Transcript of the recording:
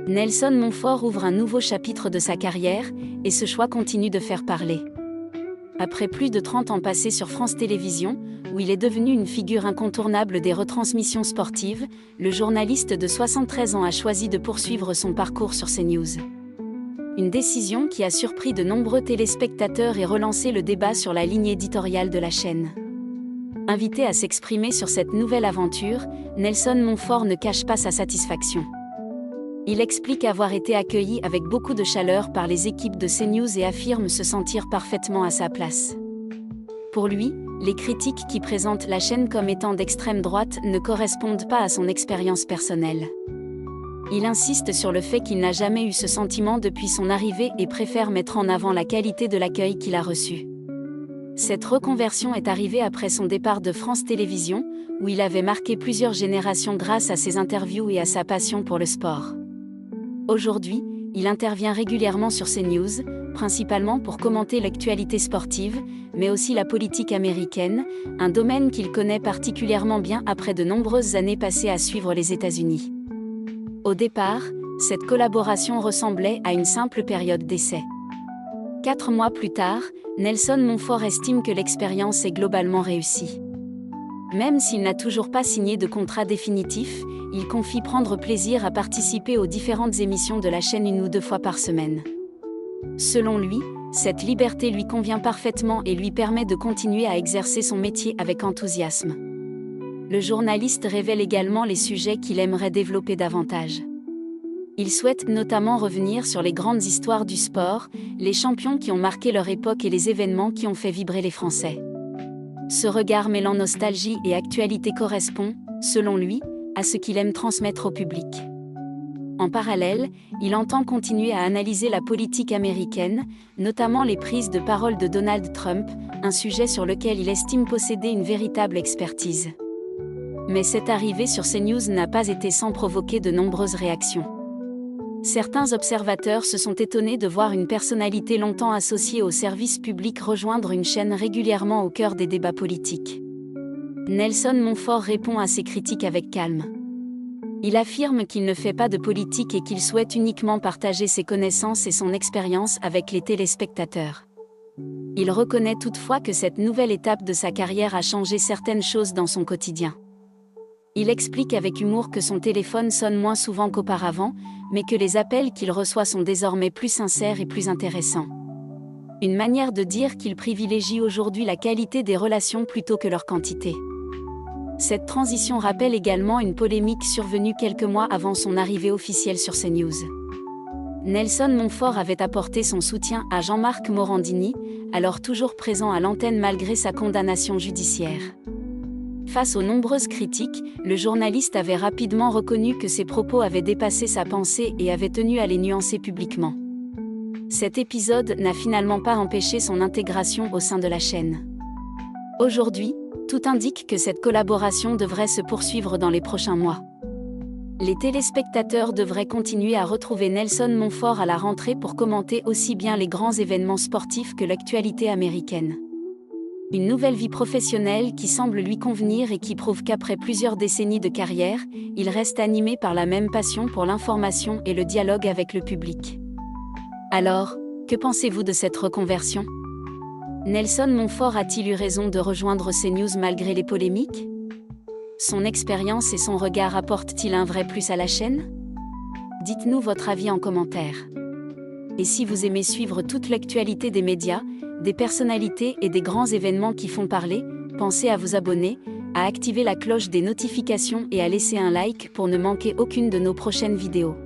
Nelson Montfort ouvre un nouveau chapitre de sa carrière, et ce choix continue de faire parler. Après plus de 30 ans passés sur France Télévisions, où il est devenu une figure incontournable des retransmissions sportives, le journaliste de 73 ans a choisi de poursuivre son parcours sur CNews. Une décision qui a surpris de nombreux téléspectateurs et relancé le débat sur la ligne éditoriale de la chaîne. Invité à s'exprimer sur cette nouvelle aventure, Nelson Montfort ne cache pas sa satisfaction. Il explique avoir été accueilli avec beaucoup de chaleur par les équipes de CNews et affirme se sentir parfaitement à sa place. Pour lui, les critiques qui présentent la chaîne comme étant d'extrême droite ne correspondent pas à son expérience personnelle. Il insiste sur le fait qu'il n'a jamais eu ce sentiment depuis son arrivée et préfère mettre en avant la qualité de l'accueil qu'il a reçu. Cette reconversion est arrivée après son départ de France Télévisions, où il avait marqué plusieurs générations grâce à ses interviews et à sa passion pour le sport. Aujourd'hui, il intervient régulièrement sur CNews, principalement pour commenter l'actualité sportive, mais aussi la politique américaine, un domaine qu'il connaît particulièrement bien après de nombreuses années passées à suivre les États-Unis. Au départ, cette collaboration ressemblait à une simple période d'essai. 4 mois plus tard, Nelson Montfort estime que l'expérience est globalement réussie. Même s'il n'a toujours pas signé de contrat définitif, il confie prendre plaisir à participer aux différentes émissions de la chaîne 1 ou 2 fois par semaine. Selon lui, cette liberté lui convient parfaitement et lui permet de continuer à exercer son métier avec enthousiasme. Le journaliste révèle également les sujets qu'il aimerait développer davantage. Il souhaite notamment revenir sur les grandes histoires du sport, les champions qui ont marqué leur époque et les événements qui ont fait vibrer les Français. Ce regard mêlant nostalgie et actualité correspond, selon lui, à ce qu'il aime transmettre au public. En parallèle, il entend continuer à analyser la politique américaine, notamment les prises de parole de Donald Trump, un sujet sur lequel il estime posséder une véritable expertise. Mais cette arrivée sur CNews n'a pas été sans provoquer de nombreuses réactions. Certains observateurs se sont étonnés de voir une personnalité longtemps associée au service public rejoindre une chaîne régulièrement au cœur des débats politiques. Nelson Montfort répond à ces critiques avec calme. Il affirme qu'il ne fait pas de politique et qu'il souhaite uniquement partager ses connaissances et son expérience avec les téléspectateurs. Il reconnaît toutefois que cette nouvelle étape de sa carrière a changé certaines choses dans son quotidien. Il explique avec humour que son téléphone sonne moins souvent qu'auparavant, mais que les appels qu'il reçoit sont désormais plus sincères et plus intéressants. Une manière de dire qu'il privilégie aujourd'hui la qualité des relations plutôt que leur quantité. Cette transition rappelle également une polémique survenue quelques mois avant son arrivée officielle sur CNews. Nelson Montfort avait apporté son soutien à Jean-Marc Morandini, alors toujours présent à l'antenne malgré sa condamnation judiciaire. Face aux nombreuses critiques, le journaliste avait rapidement reconnu que ses propos avaient dépassé sa pensée et avait tenu à les nuancer publiquement. Cet épisode n'a finalement pas empêché son intégration au sein de la chaîne. Aujourd'hui, tout indique que cette collaboration devrait se poursuivre dans les prochains mois. Les téléspectateurs devraient continuer à retrouver Nelson Montfort à la rentrée pour commenter aussi bien les grands événements sportifs que l'actualité américaine. Une nouvelle vie professionnelle qui semble lui convenir et qui prouve qu'après plusieurs décennies de carrière, il reste animé par la même passion pour l'information et le dialogue avec le public. Alors, que pensez-vous de cette reconversion ? Nelson Montfort a-t-il eu raison de rejoindre CNews malgré les polémiques ? Son expérience et son regard apportent-ils un vrai plus à la chaîne ? Dites-nous votre avis en commentaire. Et si vous aimez suivre toute l'actualité des médias, des personnalités et des grands événements qui font parler, pensez à vous abonner, à activer la cloche des notifications et à laisser un like pour ne manquer aucune de nos prochaines vidéos.